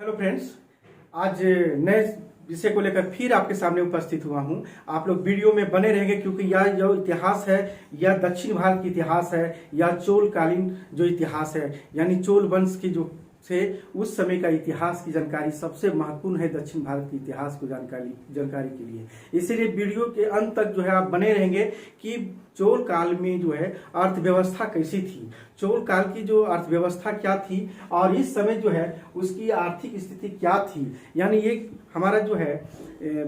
Hello friends, आज नए विषय को लेकर फिर आपके सामने उपस्थित हुआ हूं। आप लोग वीडियो में बने रहेंगे क्योंकि यह जो इतिहास है यह दक्षिण भारत की इतिहास है। यह चोल कालीन जो इतिहास है यानी चोल वंश की जो से उस समय का इतिहास की जानकारी सबसे महत्वपूर्ण है दक्षिण भारत के इतिहास को जानकारी के लिए। इसीलिए वीडियो के अंत तक जो है आप बने रहेंगे कि चोल काल में जो है अर्थव्यवस्था कैसी थी, चोल काल की जो अर्थव्यवस्था क्या थी और इस समय जो है उसकी आर्थिक स्थिति क्या थी। यानी ये हमारा जो है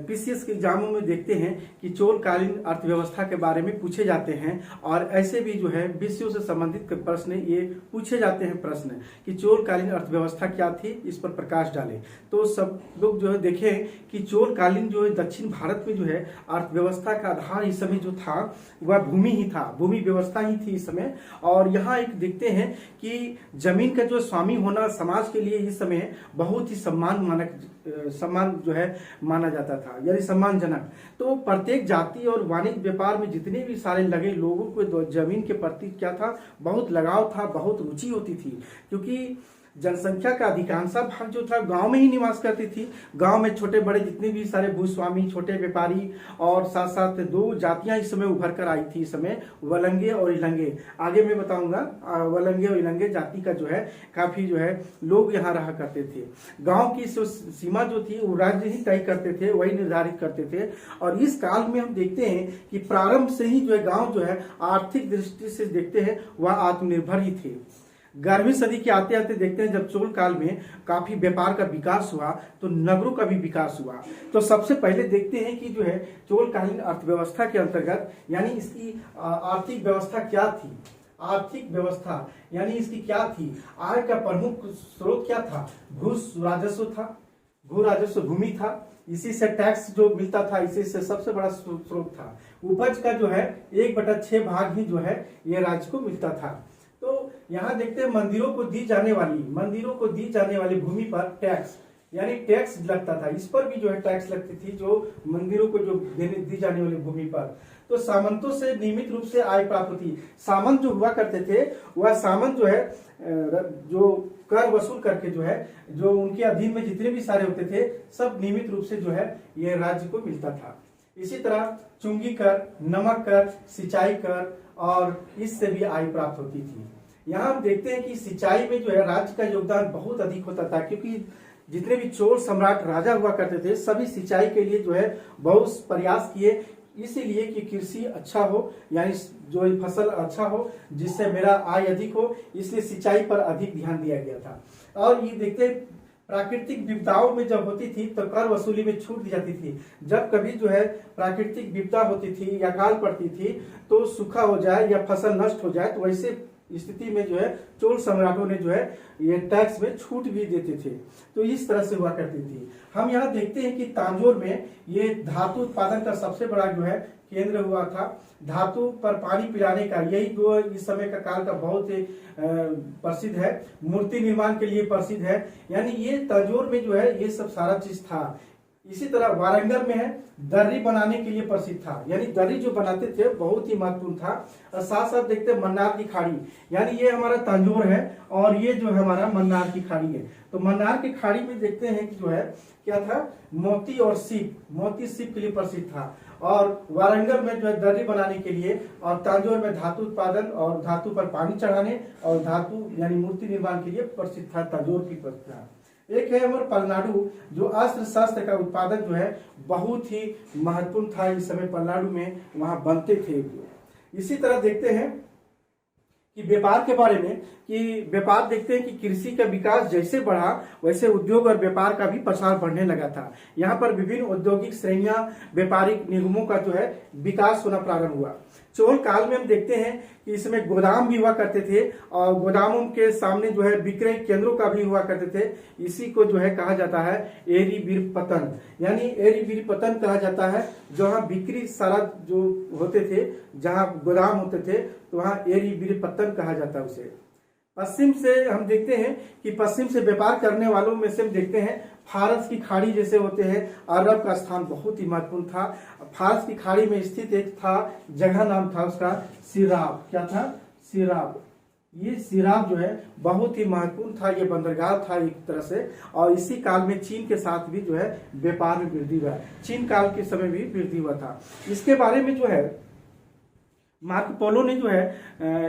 पीसीएस के एग्जामों में देखते हैं कि चोल कालीन अर्थव्यवस्था के बारे में पूछे जाते हैं और ऐसे भी जो है विषयों से संबंधित प्रश्न ये पूछे जाते हैं प्रश्न कि चोल कालीन अर्थव्यवस्था क्या थी, इस पर प्रकाश डालें। तो सब लोग जो है देखें कि चोल कालीन जो है दक्षिण भारत में जो है अर्थव्यवस्था का आधार इस समय जो था वह भूमि ही था, भूमि व्यवस्था ही थी इस समय। और यहाँ एक देखते हैं कि जमीन का जो स्वामी होना समाज के लिए इस समय बहुत ही सम्मान जो है माना जाता था, यानी सम्मानजनक। तो प्रत्येक जाति और वाणिज्य व्यापार में जितने भी सारे लगे लोगों को जमीन के प्रति क्या था, बहुत लगाव था, बहुत रुचि होती थी, क्योंकि जनसंख्या का अधिकांशा भाग जो था गांव में ही निवास करती थी। गांव में छोटे बड़े जितने भी सारे भूस्वामी, छोटे व्यापारी और साथ साथ दो जातियां इस समय उभर कर आई थी इस समय, वलंगे और इलंगे। आगे मैं बताऊंगा वलंगे और इलंगे जाति का जो है काफी जो है लोग यहाँ रहा करते थे। गांव की सीमा जो थी वो राज्य ही तय करते थे, वही निर्धारित करते थे। और इस काल में हम देखते हैं कि प्रारंभ से ही जो है गाँव जो है आर्थिक दृष्टि से देखते हैं वह आत्मनिर्भर ही थे। 11वीं सदी के आते आते देखते हैं जब चोल काल में काफी व्यापार का विकास हुआ तो नगरों का भी विकास हुआ। तो सबसे पहले देखते हैं कि जो है चोल कालीन अर्थव्यवस्था के अंतर्गत यानी इसकी आर्थिक व्यवस्था क्या थी। आर्थिक व्यवस्था यानी इसकी क्या थी, आय का प्रमुख स्रोत क्या था, भू राजस्व था, भू राजस्व भूमि था, इसी से टैक्स जो मिलता था, इसी से सबसे बड़ा स्रोत था। उपज का जो है 1/6 भाग ही जो है ये राज्य को मिलता था। तो यहाँ देखते हैं मंदिरों को दी जाने वाली भूमि पर टैक्स यानी टैक्स लगता था। इस पर भी जो है टैक्स लगती थी जो मंदिरों को जो दी जाने वाली भूमि पर। तो सामंतों से नियमित रूप से आय प्राप्त होती। सामंत जो हुआ करते थे वह सामंत जो है जो कर वसूल करके जो है जो उनके अधीन में जितने भी सारे होते थे सब नियमित रूप से जो है ये राज्य को मिलता था। इसी तरह चुंगी कर, नमक कर, सिंचाई कर और इससे भी आय प्राप्त होती थी। यहाँ हम देखते हैं कि सिंचाई में जो है राज्य का योगदान बहुत अधिक होता था, क्योंकि जितने भी चोल सम्राट राजा हुआ करते थे सभी सिंचाई के लिए जो है बहुत प्रयास किए, इसीलिए कि कृषि अच्छा हो यानी जो फसल अच्छा हो जिससे मेरा आय अधिक हो, इसलिए सिंचाई पर अधिक ध्यान दिया गया था। और ये देखते हैं प्राकृतिक विपदाओं में जब होती थी तो कर वसूली में छूट दी जाती थी। जब कभी जो है प्राकृतिक विपदा होती थी या काल पड़ती थी तो सूखा हो जाए या फसल नष्ट हो जाए तो वैसे स्थिति में जो है चोल सम्राटों ने जो है ये टैक्स में छूट भी देते थे। तो इस तरह से हुआ करती थी। हम यहाँ देखते हैं कि तांजोर में ये धातु उत्पादन का सबसे बड़ा जो है केंद्र हुआ था। धातु पर पानी पिलाने का यही दो इस समय का काल का बहुत ही प्रसिद्ध है। मूर्ति निर्माण के लिए प्रसिद्ध है, यानी ये तांजोर में जो है ये सब सारा चीज था। इसी तरह वारंगल में है दर्री बनाने के लिए प्रसिद्ध था, यानी दर्री जो बनाते थे बहुत ही महत्वपूर्ण था। और साथ साथ देखते हैं मन्नार की खाड़ी, यानी ये हमारा तांजोर है और ये जो है हमारा मन्नार की खाड़ी है। तो मन्नार की खाड़ी में देखते हैं कि जो है क्या था, मोती और सीप, मोती सीप के लिए प्रसिद्ध था। और वारंगल में जो है दर्री बनाने के लिए और तांजोर में धातु उत्पादन और धातु पर पानी चढ़ाने और धातु यानी मूर्ति निर्माण के लिए प्रसिद्ध था तांजोर की प्रसिद्ध। एक है हमारे पलनाडु, जो अस्त्र शस्त्र का उत्पादन जो है बहुत ही महत्वपूर्ण था इस समय पलनाडु में, वहां बनते थे। इसी तरह देखते हैं कि व्यापार के बारे में कि व्यापार देखते हैं कि कृषि का विकास जैसे बढ़ा वैसे उद्योग और व्यापार का भी प्रसार बढ़ने लगा था। यहाँ पर विभिन्न औद्योगिक श्रेणियां, व्यापारिक निगमों का जो है विकास होना प्रारंभ हुआ। चोल काल में हम देखते हैं कि इसमें गोदाम भी हुआ करते थे और गोदामों के सामने जो है विक्रय केंद्रों का भी हुआ करते थे। इसी को जो है कहा जाता है एरी बीर पतन, यानी एरी बीर पतन कहा जाता है। जहाँ बिक्री सारा जो होते थे, जहाँ गोदाम होते थे तो वहाँ एरी बीर पतन कहा जाता है उसे। पश्चिम से हम देखते हैं कि पश्चिम से व्यापार करने वालों में से हम देखते हैं फारस की खाड़ी जैसे होते हैं, अरब का स्थान बहुत ही महत्वपूर्ण था। फारस की खाड़ी में स्थित एक था जगह, नाम था उसका सिराब। क्या था? सिराब। ये सिराब जो है बहुत ही महत्वपूर्ण था, ये बंदरगाह था एक तरह से। और इसी काल में चीन के साथ भी जो है व्यापार में वृद्धि हुआ, चीन काल के समय भी वृद्धि हुआ था। इसके बारे में जो है मार्को पोलो ने जो है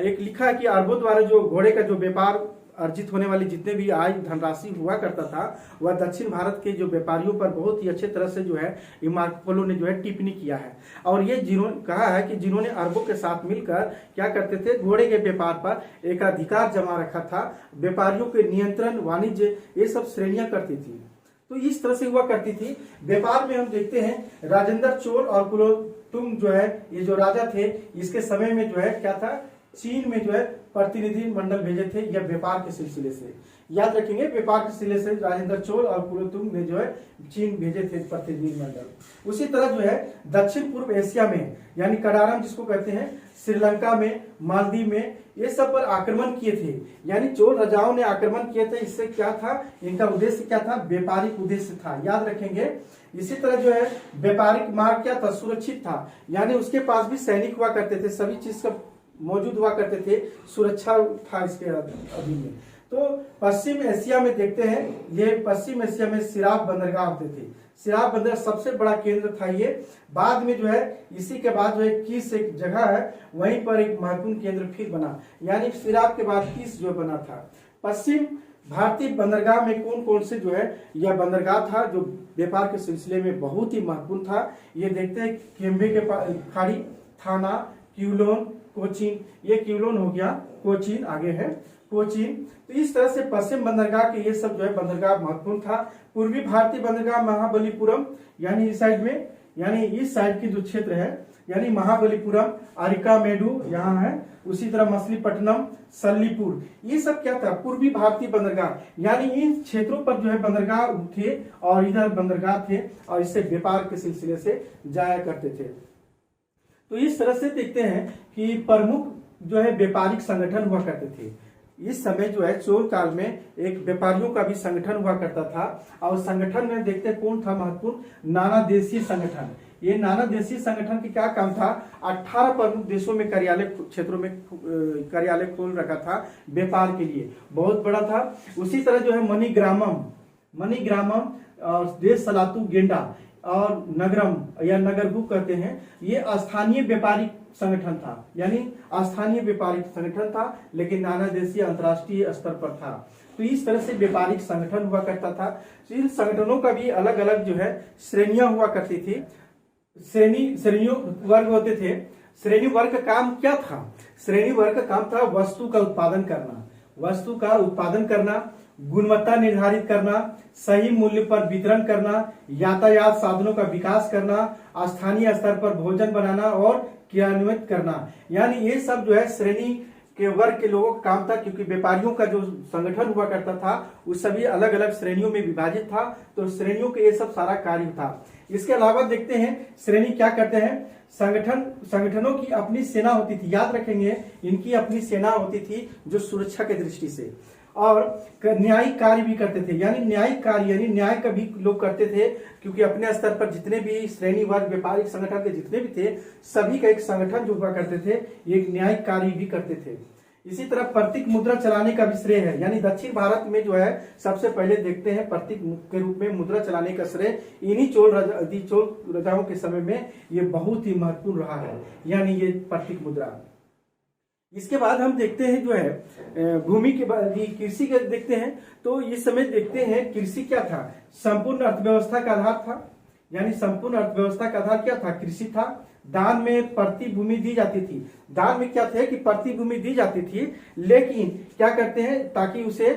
एक लिखा है कि अरबों द्वारा जो घोड़े का जो व्यापार अर्जित होने वाली जितने भी आय धनराशि हुआ करता था, वह दक्षिण भारत के जो व्यापारियों पर बहुत ही अच्छे तरह से जो है ये मार्को पोलो ने जो है टिप्पणी किया है। और ये जिन्होंने कहा है कि जिन्होंने अरबों के साथ मिलकर क्या करते थे, घोड़े के व्यापार पर एक अधिकार जमा रखा था, व्यापारियों के नियंत्रण, वाणिज्य, ये सब श्रेणियां करती थी। तो इस तरह से हुआ करती थी। व्यापार में हम देखते हैं राजेंद्र चोल और कुलोत्तुंग जो है ये जो राजा थे, इसके समय में जो है क्या था, चीन में जो है प्रतिनिधि मंडल भेजे थे या व्यापार के सिलसिले से। याद रखेंगे, व्यापार के सिलसिले से राजेंद्र चोल और कुलोत्तुंग ने जो है चीन भेजे थे प्रतिनिधि मंडल। उसी तरह जो है दक्षिण पूर्व एशिया में यानी कडारम जिसको कहते हैं, श्रीलंका में, मालदीव में, ये सब पर आक्रमण किए थे। यानी चोल राजाओं ने आक्रमण किए थे। इससे क्या था, इनका उद्देश्य क्या था, व्यापारिक उद्देश्य था, याद रखेंगे। इसी तरह जो है व्यापारिक मार्ग क्या था, सुरक्षित था, यानी उसके पास भी सैनिक हुआ करते थे, सभी चीज का मौजूद हुआ करते थे, सुरक्षा था इसके अधीन में। तो पश्चिम एशिया में देखते हैं, ये पश्चिम एशिया में सिराब बंदरगाह होते थे। सिराब बंदरगाह सबसे बड़ा केंद्र था ये। बाद में जो है इसी के बाद जो है किस एक जगह है, वहीं पर एक महत्वपूर्ण केंद्र फिर बना, यानी सिराब के बाद किस जो बना था। पश्चिम भारतीय बंदरगाह में कौन कौन से जो है यह बंदरगाह था जो व्यापार के सिलसिले में बहुत ही महत्वपूर्ण था। ये देखते हैं केम्बे के खाड़ी, थाना, क्यूलोन, कोचीन, ये क्यूलोन हो गया, कोचीन आगे है कोचीन। तो इस तरह से पश्चिम बंदरगाह के ये सब जो है बंदरगाह महत्वपूर्ण था। पूर्वी भारतीय बंदरगाह महाबलीपुरम, यानी इस साइड में, यानी इस साइड की जो क्षेत्र है, यानी महाबलीपुरम, अरिकामेडू यहाँ है, उसी तरह मछलीपट्टनम, सल्लीपुर, ये सब क्या था, पूर्वी भारतीय बंदरगाह, यानी इन क्षेत्रों पर जो है बंदरगाह थे और इधर बंदरगाह थे और इससे व्यापार के सिलसिले से जाया करते थे। तो इस तरह से देखते हैं कि प्रमुख जो है व्यापारिक संगठन हुआ करते थे। इस समय जो है चोल काल में एक व्यापारियों का भी संगठन हुआ करता था और संगठन में देखते कौन था महत्वपूर्ण, नाना देशीय संगठन। ये नाना देशीय संगठन की क्या काम था, 18 प्रमुख देशों में कार्यालय क्षेत्रों में कार्यालय खोल रखा था व्यापार के लिए, बहुत बड़ा था। उसी तरह जो है मणिग्रामम और देश सलातु गेंडा और नगरम या नगरगुप्त कहते हैं, ये स्थानीय व्यापारिक संगठन था, यानी स्थानीय व्यापारिक संगठन था, लेकिन नाना देशीय अंतर्राष्ट्रीय स्तर पर था। तो इस तरह से व्यापारिक संगठन हुआ करता था। इन संगठनों का भी अलग अलग जो है श्रेणियां हुआ करती थी, श्रेणियों वर्ग होते थे। श्रेणी वर्ग का काम क्या था, श्रेणी वर्ग का काम था वस्तु का उत्पादन करना, गुणवत्ता निर्धारित करना, सही मूल्य पर वितरण करना, यातायात साधनों का विकास करना, स्थानीय स्तर पर भोजन बनाना और क्रियान्वित करना। यानी ये सब जो है श्रेणी के वर्ग के लोगों का काम था, क्योंकि व्यापारियों का जो संगठन हुआ करता था वो सभी अलग अलग श्रेणियों में विभाजित था। तो श्रेणियों के ये सब सारा कार्य था। इसके अलावा देखते हैं श्रेणी क्या करते हैं, संगठनों की अपनी सेना होती थी, याद रखेंगे, इनकी अपनी सेना होती थी जो सुरक्षा के दृष्टि से, और न्यायिक कार्य भी करते थे। यानी न्यायिक कार्य यानी न्याय का भी लोग करते थे, क्योंकि अपने स्तर पर जितने भी श्रेणी वर्ग व्यापारिक संगठन के जितने भी थे, सभी का एक संगठन जो हुआ करते थे, ये न्यायिक कार्य भी करते थे। इसी तरह प्रतीक मुद्रा चलाने का भी श्रेय है, यानी दक्षिण भारत में जो है सबसे पहले देखते हैं प्रतीक के रूप में मुद्रा चलाने का श्रेय इन्हीं चोल राजाओं के समय में ये बहुत ही महत्वपूर्ण रहा है, यानी ये प्रतीक मुद्रा। इसके बाद हम देखते हैं जो है भूमि के बाद कृषि के देखते हैं। तो इस समय देखते हैं कृषि क्या था, संपूर्ण अर्थव्यवस्था का आधार था, यानी संपूर्ण अर्थव्यवस्था का आधार क्या था, कृषि था। दान में प्रति भूमि दी जाती थी, दान में क्या थे कि प्रति भूमि दी जाती थी, लेकिन क्या करते हैं ताकि उसे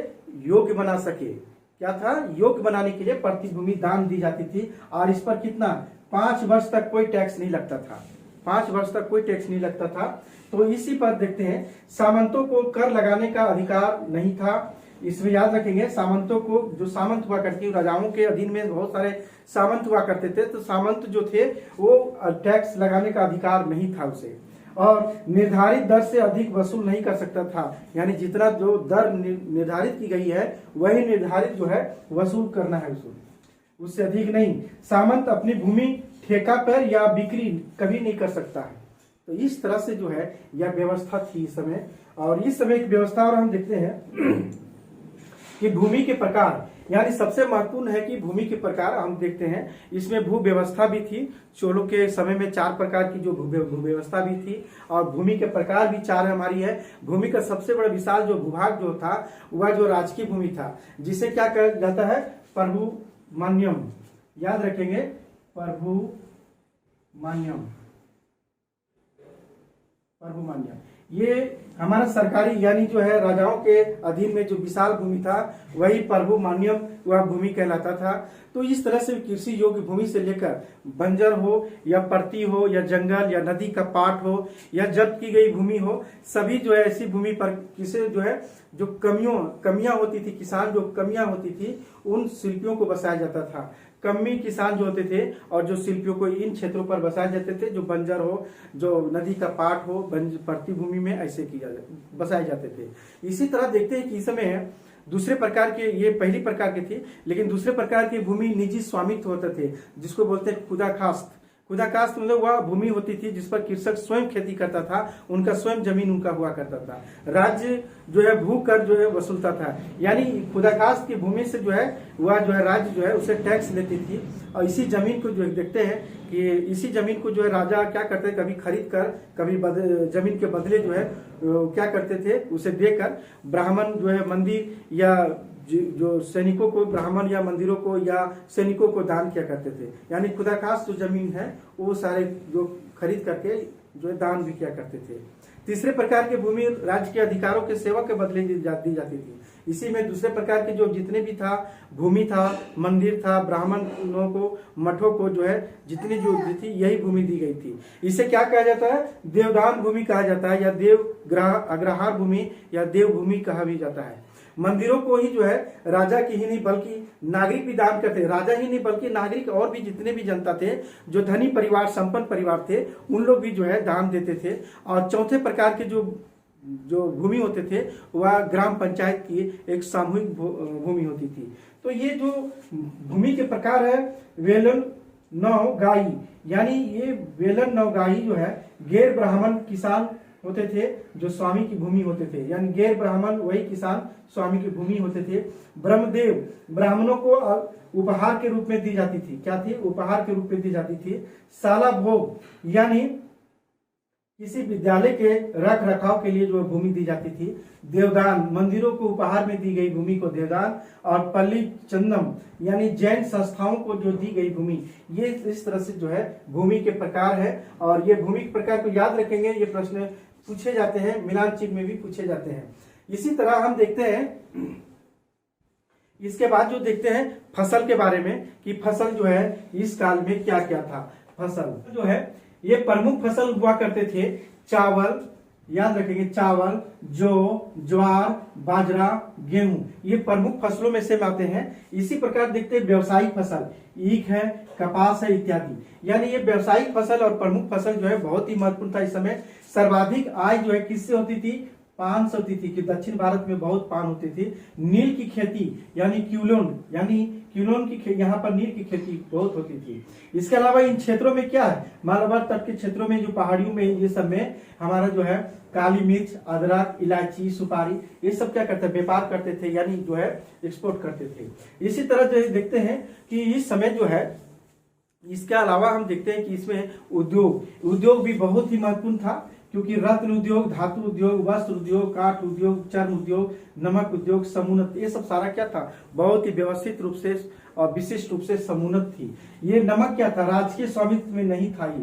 योग्य बना सके, क्या था, योग्य बनाने के लिए प्रति भूमि दान दी जाती थी। और इस पर कितना, 5 वर्ष तक कोई टैक्स नहीं लगता था, 5 वर्ष तक कोई टैक्स नहीं लगता था। तो इसी पर देखते हैं सामंतों को कर लगाने का अधिकार नहीं था। इसमें याद रखेंगे सामंतों को, जो सामंत हुआ करती है, राजाओं के अधीन में बहुत सारे सामंत हुआ करते थे, तो सामंत जो थे वो टैक्स लगाने का अधिकार नहीं था उसे, और निर्धारित दर से अधिक वसूल नहीं कर सकता था, यानी जितना जो दर निर्धारित की गई है वही निर्धारित जो है वसूल करना है, उससे अधिक नहीं। सामंत अपनी भूमि ठेका पर या बिक्री कभी नहीं कर सकता है। तो इस तरह से जो है यह व्यवस्था थी इस समय। और इस समय की व्यवस्था और हम देखते हैं कि भूमि के प्रकार, यानी सबसे महत्वपूर्ण है कि भूमि के प्रकार हम देखते हैं। इसमें भू व्यवस्था भी थी। चोलों के समय में 4 प्रकार की जो भू व्यवस्था भी थी और भूमि के प्रकार भी 4 हमारी है। भूमि का सबसे बड़ा विशाल जो भूभाग जो था वह जो राजकीय भूमि था, जिसे क्या कहा जाता है, प्रभुमान्यम। याद रखेंगे, प्रभुमान्यम। ये हमारा सरकारी यानी जो है राजाओं के अधीन में जो विशाल भूमि था वही प्रभुमान्यम वह भूमि कहलाता था। तो इस तरह से कृषि योग्य भूमि से लेकर बंजर हो या परती हो या जंगल या नदी का पाट हो या जब्त की गई भूमि हो, सभी जो है ऐसी भूमि पर किसे जो है जो कमियां होती थी, किसान जो कमियां होती थी उन शिल्पियों को बसाया जाता था। कमी किसान जो होते थे और जो शिल्पियों को इन क्षेत्रों पर बसाए जाते थे, जो बंजर हो, जो नदी का पाट हो, परती भूमि में ऐसे बसाए जाते थे। इसी तरह देखते हैं कि इस समय दूसरे प्रकार के, ये पहली प्रकार के थे, लेकिन दूसरे प्रकार की भूमि निजी स्वामित्व होते थे, जिसको बोलते हैं खुदाखास्त। खुदाखास्त मतलब वह भूमि होती थी जिस पर कृषक स्वयं खेती करता था, उनका स्वयं जमीन उनका हुआ करता था। राज्य जो है भू कर जो है वसूलता था, यानी खुदाखास्त की भूमि से जो है वह जो है राज्य जो है उसे टैक्स लेती थी। और इसी जमीन को जो देखते हैं कि इसी जमीन को जो है राजा क्या करते थे, कभी खरीद कर, कभी जमीन के बदले जो है क्या करते थे, उसे देकर ब्राह्मण जो है मंदिर या जो सैनिकों को, ब्राह्मण या मंदिरों को या सैनिकों को दान किया करते थे। यानी खुदाखास्त जो जमीन है वो सारे जो खरीद करके जो है दान भी किया करते थे। तीसरे प्रकार की भूमि राज्य के अधिकारों के सेवा के बदले दी जाती थी। इसी में दूसरे प्रकार के जो जितने भी था, भूमि था, मंदिर था, ब्राह्मणों को, मठों को जो है जितनी जो थी यही भूमि दी गई थी। इसे क्या कहा जाता है, देवदान भूमि कहा जाता है, या अग्रहार भूमि या देव भूमि कहा भी जाता है। मंदिरों को ही जो है राजा की ही नहीं बल्कि नागरिक भी दान करते, राजा ही नहीं बल्कि नागरिक और भी जितने भी जनता थे, जो धनी परिवार, संपन्न परिवार थे, उन लोग भी जो है दान देते थे। और चौथे प्रकार के जो भूमि होते थे वह ग्राम पंचायत की एक सामूहिक भूमि होती थी। तो ये जो भूमि के प्रकार है, वेलन नवगाही, यानी ये वेलन नवगाही जो है गैर ब्राह्मण किसान होते थे जो स्वामी की भूमि होते थे, यानी गैर ब्राह्मण वही किसान स्वामी की भूमि होते थे। ब्रह्मदेव, ब्राह्मणों को उपहार के रूप में दी जाती थी। क्या थी, उपहार के रूप में दी जाती थी। शाला भोग, यानी किसी विद्यालय के रख रखाव के लिए जो भूमि दी जाती थी। देवदान, मंदिरों को उपहार में दी गई भूमि को देवदान। और पल्ली चंदम, यानी जैन संस्थाओं को जो दी गई भूमि, ये इस तरह से जो है भूमि के प्रकार है। और ये भूमि के प्रकार को याद रखेंगे, ये प्रश्न पूछे जाते हैं, मिलान चिन्ह में भी पूछे जाते हैं। इसी तरह हम देखते हैं, इसके बाद जो देखते हैं फसल के बारे में कि फसल जो है इस काल में क्या क्या था। फसल जो है ये प्रमुख फसल हुआ करते थे। चावल, याद रखेंगे, चावल, जौ, ज्वार, बाजरा, गेहूं, ये प्रमुख फसलों में से आते हैं। इसी प्रकार देखते हैं व्यवसायिक फसल, ईख है, कपास है इत्यादि। यानी ये व्यवसायिक फसल और प्रमुख फसल जो है बहुत ही महत्वपूर्ण था। इस समय सर्वाधिक आय जो है किससे होती थी, पान से होती थी, कि दक्षिण भारत में बहुत पान होती थी। नील की खेती यानी क्यूलोन की यहाँ पर नील की खेती बहुत होती थी। इसके अलावा इन क्षेत्रों में क्या है, मालाबार तट के क्षेत्रों में, जो पहाड़ियों में, ये सब में हमारा जो है काली मिर्च, अदरक, इलायची, सुपारी, ये सब क्या करते, व्यापार करते थे, यानी जो है एक्सपोर्ट करते थे। इसी तरह जो देखते हैं कि इस समय जो है, इसके अलावा हम देखते हैं कि इसमें उद्योग भी बहुत ही महत्वपूर्ण था, क्योंकि रत्न उद्योग, धातु उद्योग, वस्त्र उद्योग, काठ उद्योग, चर्म उद्योग, नमक उद्योग, समुन्नत, ये सब सारा क्या था, बहुत ही व्यवस्थित रूप से और विशिष्ट रूप से समुन्नत थी। ये नमक क्या था, राजकीय स्वामित्व में नहीं था,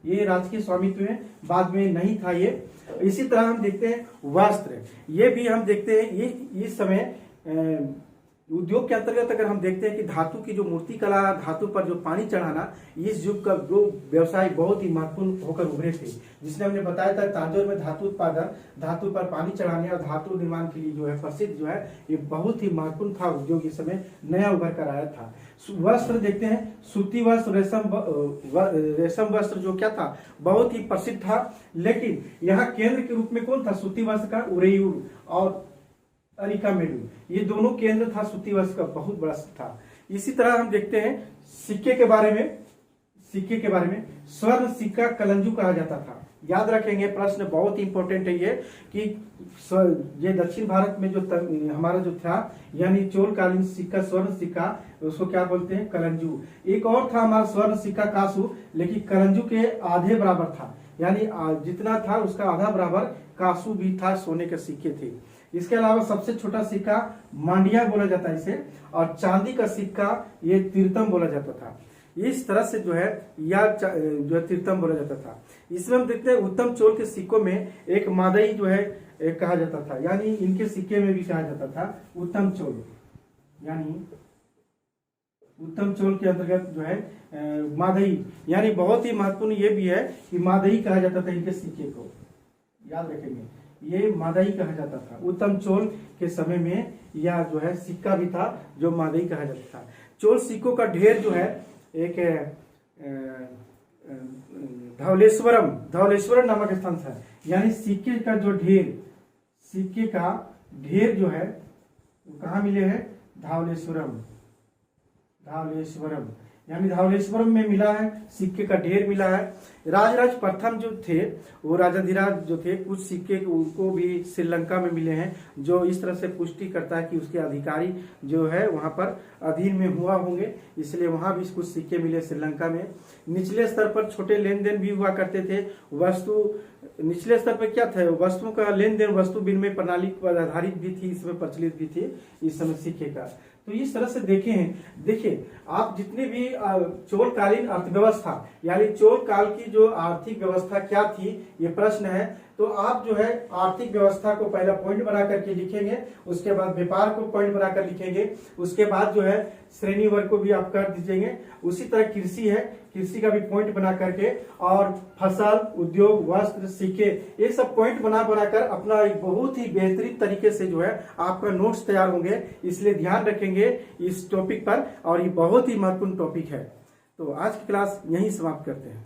ये राजकीय स्वामित्व में बाद में नहीं था ये। इसी तरह हम देखते हैं वस्त्र, ये भी हम देखते हैं, ये इस समय उद्योग के अंतर्गत अगर हम देखते हैं कि धातु की जो मूर्ति कला, धातु पर जो पानी चढ़ाना, इस युग का जो व्यवसाय बहुत ही महत्वपूर्ण होकर उभरे थे। जिसने हमने बताया था तांजोर में धातु उत्पादन, धातु पर पानी चढ़ाने और धातु निर्माण के लिए जो है प्रसिद्ध जो है, ये बहुत ही महत्वपूर्ण था उद्योग, इस समय नया उभर कर आया था। वस्त्र देखते हैं, सूती वस्त्र, रेशम वस्त्र जो क्या था, बहुत ही प्रसिद्ध था। लेकिन यहाँ केंद्र के रूप में कौन था सूती वस्त्र का, उरेयूर और अरिकामेडू, ये दोनों केंद्र था सूती वस्त्र का, बहुत बड़ा था। इसी तरह हम देखते हैं सिक्के के बारे में, स्वर्ण सिक्का कलंजू कहा जाता था। याद रखेंगे, प्रश्न बहुत इंपॉर्टेंट है ये कि ये दक्षिण भारत में जो हमारा जो था यानी चोलकालीन सिक्का, स्वर्ण सिक्का, उसको क्या बोलते हैं, कलंजू। एक और था हमारा स्वर्ण सिक्का कासू, लेकिन कलंजू के आधे बराबर था, यानी जितना था उसका आधा बराबर कासू भी था, सोने के सिक्के थे। इसके अलावा सबसे छोटा सिक्का मांडिया बोला जाता है इसे, और चांदी का सिक्का ये तीर्थम बोला जाता था। इस तरह से जो है या जो है तीर्थम बोला जाता था। इसमें हम देखते हैं उत्तम चोल के सिक्कों में एक मादई जो है एक कहा जाता था, यानी इनके सिक्के में भी कहा जाता था उत्तम चोल, यानी उत्तम चोल के अंतर्गत जो है मादई, यानी बहुत ही महत्वपूर्ण ये भी है कि मादई कहा जाता था इनके सिक्के को, याद रखेंगे ये मादई कहा जाता था। उत्तम चोल के समय में यह जो है सिक्का भी था जो मादई कहा जाता था। चोल सिक्कों का ढेर जो है एक धवलेश्वरम नामक स्थान था, यानी सिक्के का जो ढेर, सिक्के का ढेर जो है वो कहाँ मिले हैं, धवलेश्वरम, यानी धवलेश्वरम में मिला है, सिक्के का ढेर मिला है। राजराज प्रथम जो थे वो राजाधिराज जो थे, कुछ सिक्के उनको भी श्रीलंका में मिले हैं, जो इस तरह से पुष्टि करता है कि उसके अधिकारी जो है वहां पर अधीन में हुआ होंगे, इसलिए वहां भी कुछ सिक्के मिले श्रीलंका में। निचले स्तर पर छोटे लेन देन भी हुआ करते थे। निचले स्तर पर क्या था, वस्तुओं का लेन देन वस्तु विनिमय प्रणाली पर आधारित भी थी, इसमें प्रचलित भी थी इस समय सिक्के का। तो इस तरह से देखिए आप जितने भी चोलकालीन अर्थव्यवस्था यानी चोल काल की जो आर्थिक व्यवस्था क्या थी, ये प्रश्न है। तो आप जो है आर्थिक व्यवस्था को पहला पॉइंट बना करके लिखेंगे, उसके बाद व्यापार को पॉइंट बनाकर लिखेंगे, उसके बाद जो है श्रेणी वर्ग को भी आप कर दीजिएंगे। उसी तरह कृषि है, कृषि का भी पॉइंट बना करके, और फसल, उद्योग, वस्त्र, सिक्के, ये सब पॉइंट बनाकर अपना एक बहुत ही बेहतरीन तरीके से जो है आपका नोट्स तैयार होंगे। इसलिए ध्यान रखेंगे इस टॉपिक पर, और ये बहुत ही महत्वपूर्ण टॉपिक है। तो आज की क्लास यहीं समाप्त करते हैं।